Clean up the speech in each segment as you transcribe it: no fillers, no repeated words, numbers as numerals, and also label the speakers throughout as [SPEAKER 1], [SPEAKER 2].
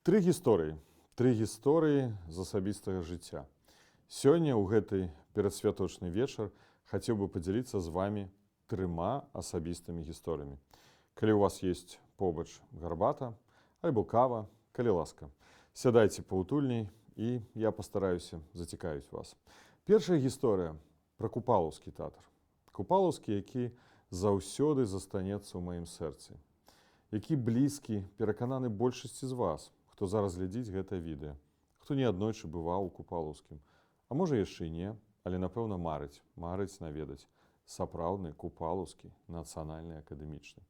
[SPEAKER 1] Тры гісторыі з асабістага жыцця. Сёння ў гэты перадсвяточны вечар хацеў бы падзяліцца з вами трыма асабістымі гісторыямі. Калі у вас есть побач гарбата альбо кава, калі ласка, сядайце паўтульней і я пастараюся зацікавіць вас. Першая гісторыя пра купалаўскі тэатр. Купалаўскі, які заўсёды застанецца ў маім сэрцы. Які блізкі, перакананы большасці з вас, хто зараз глядзіць гэта відэа, хто неаднойчы бываў у Купалаўскім, а можа яшчэ і не, але напэўна марыць наведаць сапраўдны Купалаўскі нацыянальны акадэмічны.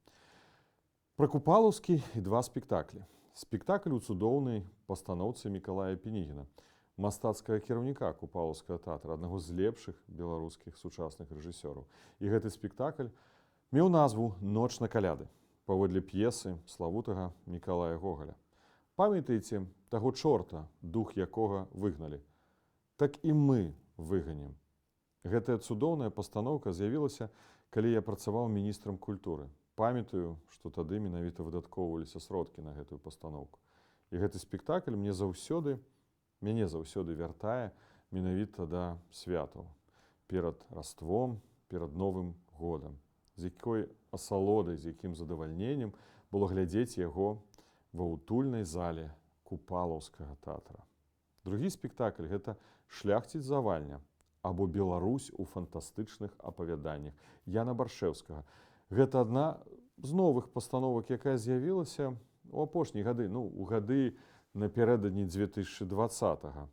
[SPEAKER 1] Пра Купалаўскі і два спектаклі. Спектакль у цудоўнай пастаноўцы Мікалая Пінігіна, мастацкага кіраўніка Купалаўскага тэатра, аднаго з лепшых беларускіх сучасных рэжысёраў. І гэты спектакль меў назву «Ноч на каляды» паводле п'есы славутага Мікалая Гогаля. Памятаеце таго чорта, дух якога выгналі? Так і мы выганем. Гэтая цудоўная пастаноўка з'явілася, калі я працаваў міністрам культуры. Памятаю, што тады менавіта выдаткоўваліся сродкі на гэтую пастаноўку. І гэты спектакль мяне заўсёды вяртае менавіта да святаў. Перад Раством, перад Новым годам. З якой асалодай, з якім задавальненнем было глядзець яго ва ўтульнай зале Купалаўскага тэатра. Другі спектакль – гэта «Шляхціц-завальня» або «Беларусь у фантастычных апавяданнях» Яна Баршэўскага. Гэта адна з новых пастановак, якая з'явілася ў апошнія гады, у гады напярэдадні 2020-га.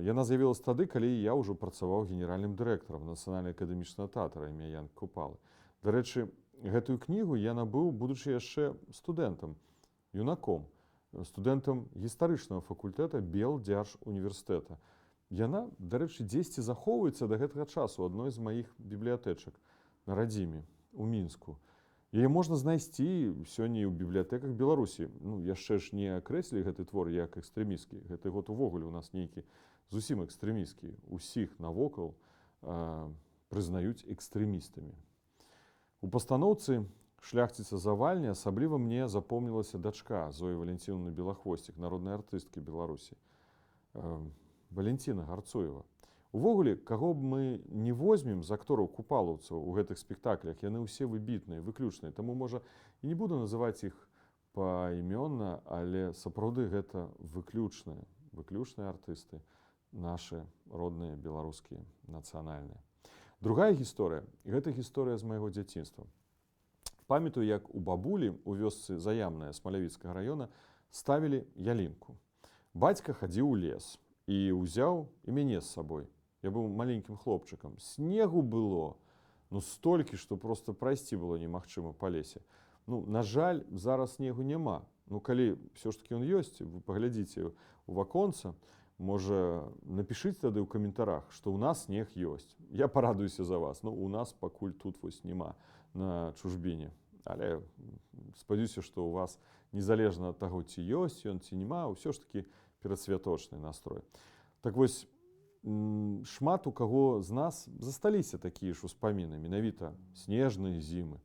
[SPEAKER 1] Яна з'явілася тады, калі я ўжо працаваў генеральным дырэктарам Нацыянальнага акадэмічнага тэатра імя Ян Купалы. Дарэчы, гэтую кнігу я набыў, будучы яшчэ студэнтам, юнаком, студэнтам гістарычнага факультэта Белдзяржуніверсітэта. Яна, дарэчы, дзесьці захоўваецца да гэтага часу ў адной з маіх бібліятэчак на радзіме, у Мінску. Яе можна знайсці сёння і ў бібліятэках Беларусі. Яшчэ ж не акрэслілі гэты твор як экстрэмісцкі. Гэты год увогуле у нас нейкі зусім экстрэмісцкі. Усіх навокал прызнаюць экстрэмістамі. У пастаноўцы «Шляхціца-завальня» асабліва мне запомнілася дачка Зоі Валентиновны Белахвосцік, народнай артысткі Беларусі, Валентина Гарцуева. Увогуле, каго б мы не возьмем з актораў купалаўцаў у гэтых спектаклях, яны ўсе выбітныя, выключныя. Таму, можа, і не буду называць іх паімённа, але сапраўды гэта выключныя артысты, нашы родныя беларускія, нацыянальныя. Другая гісторыя – гэта гісторыя з майго дзяцінства. Памятаю, як у бабулі у вёсцы Заямная Смалявіцкага раёна ставілі ялінку. Бацька хадзіў у лес і ўзяў і мяне з сабой. Я быў маленькім хлопчыкам. Снегу было, столькі, што проста прайсці было немагчыма па лесе. На жаль, зараз снегу няма. Калі ўсё ж такі ён ёсць, вы паглядзіце ў ваконца, можа, напішыце тады ў каментарах, што ў нас снег ёсць. Я парадуюся за вас. У нас пакуль тут вось няма на чужбіне. Але спадзяюся, што ў вас, незалежна ад таго, ці ёсць ён, ці няма, ўсё ж такі перадсвяточны настрой. Так вось, шмат у каго з нас засталіся такія ж успаміны, менавіта снежныя зімы.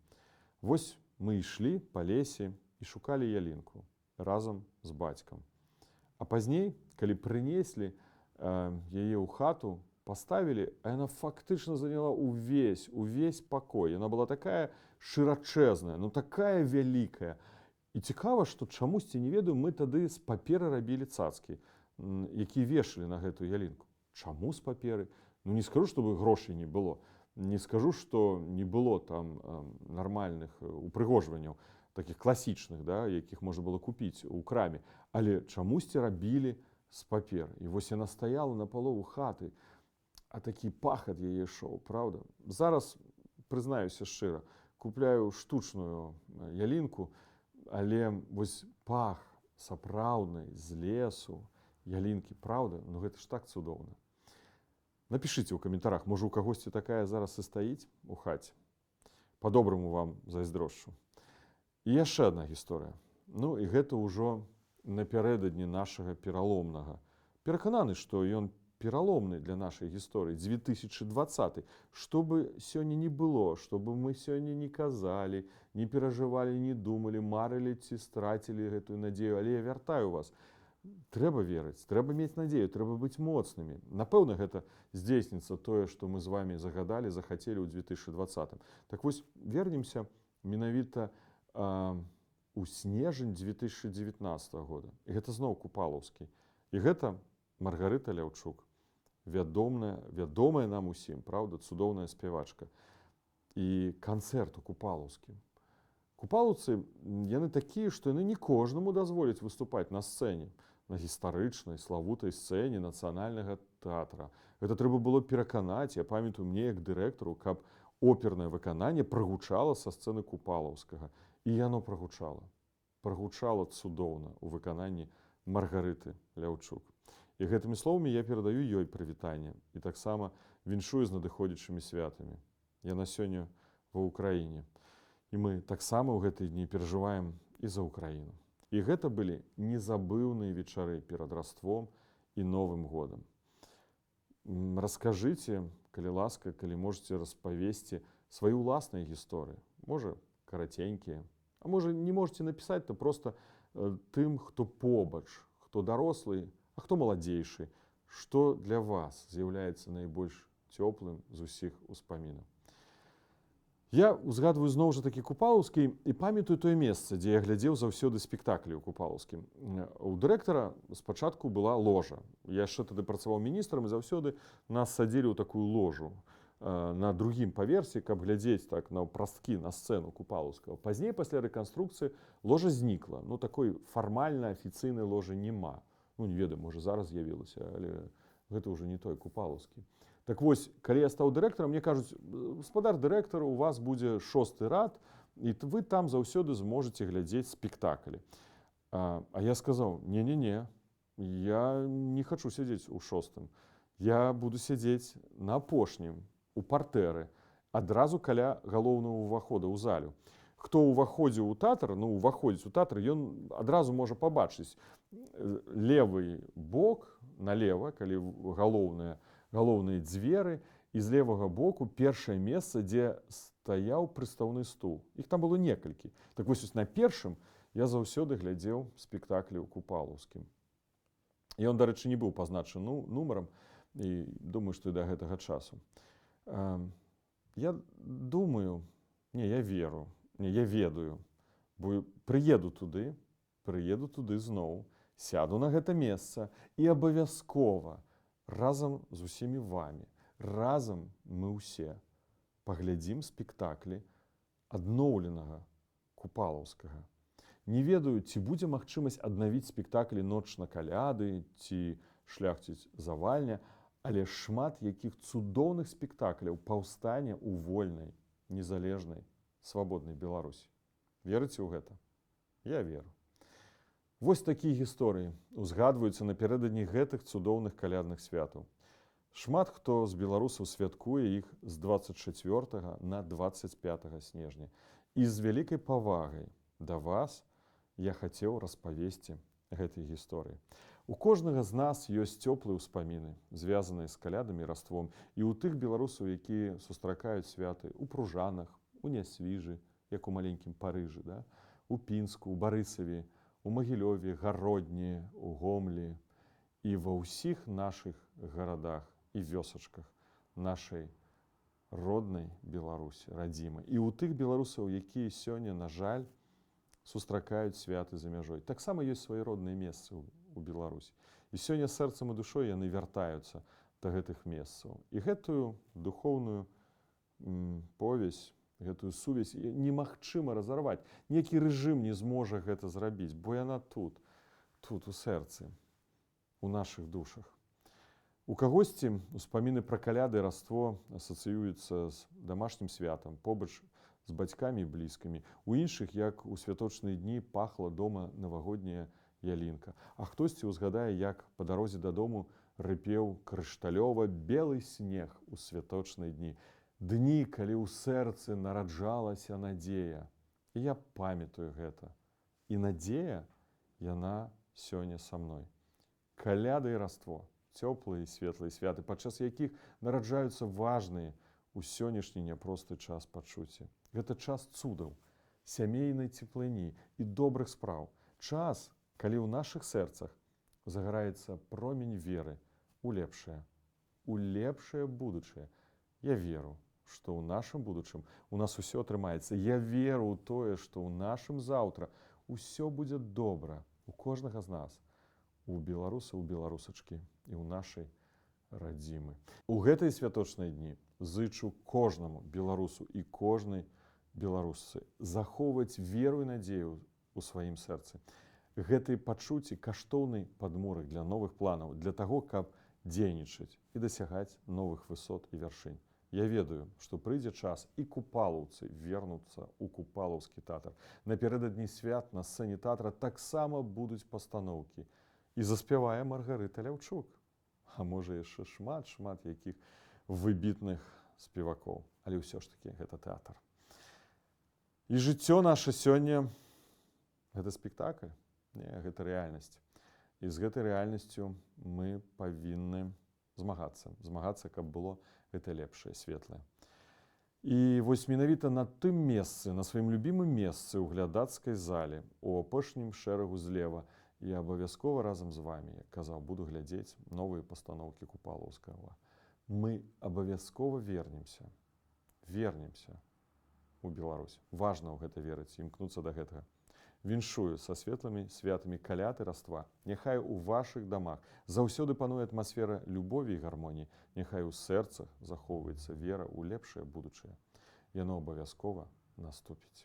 [SPEAKER 1] Вось мы ішлі па лесе і шукалі ялінку разам з бацькам. А пазней, калі прынеслі яе ў хату, паставілі, а яна фактычна заняла увесь пакой. Яна была такая шырачэзная, такая вялікая. І цікава, што чамусьці, не ведаю, мы тады з паперы рабілі цацкі, якія вешалі на гэтую ялінку. Чаму з паперы? Не скажу, што грошай не было. Не скажу, што не было там нармальных упрыгожванняў, такіх класічных, якіх можна было купіць у краме. Але чамусьці рабілі з паперы. І вось яна стаяла на палову хаты, а такі пах ад яе ішоў, правда? Зараз, прызнаюся шчыра, купляю штучную ялінку, але вось пах сапраўднай з лесу ялінкі, правда? Гэта ж так цудоўна. Напішыце ў каментарах, можа, у кагосьці такая зараз і стаіць у хаце. Па-добраму вам зайздрошчу. І яшчэ адна гісторыя. І гэта ўжо напярэдадні нашага пераломнага. Перакананы, што ён пераломны для нашай гісторыі 2020. Што бы сёння не было, што бы мы сёння не казалі, не перажывалі, не думалі, марылі ці страцілі гэтую надзею, але я вяртаю вас. Трэба верыць, трэба мець надзею, трэба быць моцнымі. Напэўна, гэта здзейсніцца тое, што мы з вамі загадалі, захацелі ў 2020. Так вось, вернемся менавіта у снежань 2019 года. І гэта зноў Купалаўскі. І гэта Маргарыта Ляўчук, вядомая нам усім, правда, цудоўная спявачка. І канцэрт у Купалаўскім. Купалаўцы, яны такія, што яны не кожнаму дазволяць выступаць на сцэне, на гістарычнай, славутай сцэне нацыянальнага тэатра. Гэта трэба было пераканаць, я памятаю мне як дырэктару, каб опернае выкананне прагучала са сцэны Купалаўскага. І яно прагучала. Прагучала цудоўна ў выкананні Маргарыты Ляўчук. І гэтымі словамі я перадаю ёй прывітанне і таксама віншую з надыходзячымі святамі. Яна сёння ва ўкраіне. І мы таксама ў гэтыя дні перажываем і за ўкраіну. І гэта былі незабыўныя вечары перад Раством і Новым годам. Раскажыце, калі ласка, калі можаце распавесці свае ўласныя гісторыі. Можа, караценькія. А можа, не можаце напісаць, то проста тым, хто побач, хто дарослы, а хто маладзейшы, што для вас з'яўляецца найбольш цёплым з усіх успамінаў. Я узгадваю зноў жа такі Купалаўскі і памятаю тое месца, дзе я глядзеў заўсёды спектаклі ў Купалаўскім. У дырэктара спачатку была ложа. Я яшчэ тады працаваў міністрам і заўсёды нас садзілі ў такую ложу на другім паверсе, каб глядзець так на прасткі, на сцэну Купалаўскага. Пазней, пасля рэканструкцыі, ложа знікла. Ну, такой фармальна афіцыйнай ложы няма. Ну, не ведаю, можа, зараз з'явілася, але гэта ўжо не той Купалаўскі. Так вось, калі я стаў дырэктарам, мне кажуць, гаспадар дырэктар, у вас будзе 6-й рад, і вы там заўсёды зможаце глядзець спектаклі. А я сказаў, не-не-не, я не хачу сядзець у 6-м. Я буду сядзець на апошнім, у партэры, адразу каля галоўнага ўвахода ў залю. Хто ўваходзіў у тэатр, ну, уваходзіць у тэатр, ён адразу можа пабачыць левы бок, налева, калі галоўныя дзверы, і з левага боку першае месца, дзе стаяў прыстаўны стул. Іх там было некалькі. Так вось, на першым я заўсёды глядзеў спектаклі ў Купалаўскім. І ён, дарэчы, не быў пазначаны нумарам, і думаю, што і да гэтага часу. Я думаю, я веру, я ведаю, бо прыеду туды зноў, сяду на гэта месца і абавязкова разам з усімі вамі, разам мы ўсе паглядзім спектаклі адноўленага Купалаўскага. Не ведаю, ці будзе магчымасць аднавіць спектаклі «Ноч на каляды» ці «Шляхціц завальня», але шмат якіх цудоўных спектакляў паўстане ў вольнай, незалежнай, свабоднай Беларусі. Верыце ў гэта? Я веру. Вось такія гісторыі узгадваюцца напярэдадні гэтых цудоўных калядных святаў. Шмат хто з беларусаў святкуе іх з 24 на 25 снежня. І з вялікай павагай да вас я хацеў распавесці гэтыя гісторыі. У кожнага з нас ёсць цёплыя ўспаміны, звязаныя з калядамі і Раством, і ў тых беларусаў, якія сустракаюць святы ў Пружанах, у Нясвіжы, як у маленькім Парыжы, у Пінску, у Барысаве, у Магілёве, Гародні, у Гомлі і ва ўсіх нашых гарадах і вёсачках нашай роднай Беларусі, радзімай. І ў тых беларусаў, якія сёння, на жаль, сустракаюць святы за мяжой. Таксама ёсць свае родныя месцы ў Беларусі. І сёння сэрцам і душой яны вяртаюцца да гэтых месцаў. І гэтую духоўную повязь, гэтую сувязь немагчыма разарваць. Ніякі рэжым не зможа гэта зрабіць, бо яна тут, у сэрцы, у нашых душах. У кагосьці успаміны пра каляды і Раство асацыююцца з дамашнім святам, побач з бацькамі і блізкімі. У іншых, як у святочныя дні, пахла дома навагодняя ялінка. А хтосьці ўзгадае, як па дарозе дадому рыпеў крышталёва белы снег у святочныя дні. Дні, калі ў сэрцы нараджалася надзея. І я памятаю гэта. І надзея, яна сёння са мной. Каляды і Раство. цёплыя і светлыя святы, падчас якіх нараджаюцца важныя у сённяшні няпросты час пачуцці. Гэта час цудаў, сямейнай цеплыні і добрых спраў. Час, калі ў нашых сэрцах загараецца промень веры у лепшае будучае. Я веру, што ў нашым будучым у нас усё атрымаецца. Я веру ў тое, што ў нашым заўтра усё будзе добра у кожнага з нас, у беларуса, у беларусачкі і ў нашай радзімы. У гэтыя святочныя дні зычу кожнаму беларусу і кожнай беларусцы захоўваць веру і надзею у сваім сэрцы. Гэтыя пачуцці каштоўны падмурак для новых планаў, для таго, каб дзейнічаць і дасягаць новых высот і вяршынь. Я ведаю, што прыйдзе час і купалаўцы вернуцца ў купалаўскі тэатр. Напярэдадні свят на сцэне тэатра таксама будуць пастаноўкі. І заспявае Маргарыта Ляўчук. А можа яшчэ шмат якіх выбітных спевакоў. Але ўсё ж такі гэта тэатр. І жыццё наша сёння гэта спектакль? Не, гэта рэальнасць. І з гэтай рэальнасцю мы павінны змагацца, каб было гэта лепшае, светлае. І вось менавіта на тым месцы, на сваім любімым месцы ў глядацкай зале, у апошнім шэрагу злева, я абавязкова разам з вамі, як казаў, буду глядзець новыя пастаноўкі Купалаўскага. Мы абавязкова вернемся у Беларусь. Важна ў гэта верыць, імкнуцца да гэтага. Віншую са светлымі святамі каляд і раства. Няхай у вашых дамах заўсёды пануе атмасфера любові і гармоніі. Няхай у сэрцах захоўваецца вера ў лепшае будучае. Яно абавязкова наступіць.